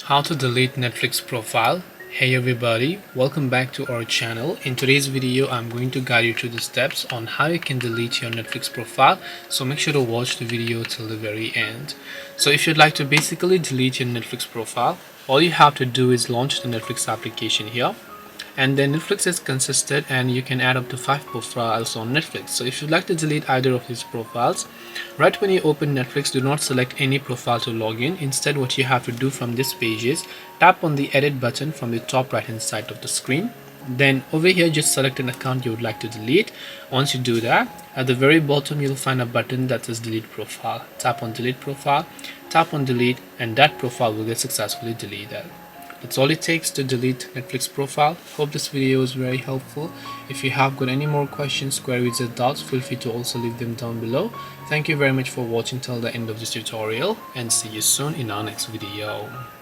How to delete Netflix profile. Hey everybody, welcome back to our channel. In today's video I'm going to guide you through the steps on how you can delete your Netflix profile, so make sure to watch the video till the very end. So if you'd like to basically delete your Netflix profile, all you have to do is launch the Netflix application here, and then Netflix is consisted and you can add up to 5 profiles on Netflix. So if you'd like to delete either of these profiles, right when you open Netflix, do not select any profile to log in. Instead, what you have to do from this page is tap on the edit button from the top right hand side of the screen. Then over here, just select an account you would like to delete. Once you do that, at the very bottom you'll find a button that says delete profile. Tap on delete profile, tap on delete, and that profile will get successfully deleted. That's all it takes to delete Netflix profile. Hope this video was very helpful. If you have got any more questions, queries or doubts, feel free to also leave them down below. Thank you very much for watching till the end of this tutorial, and see you soon in our next video.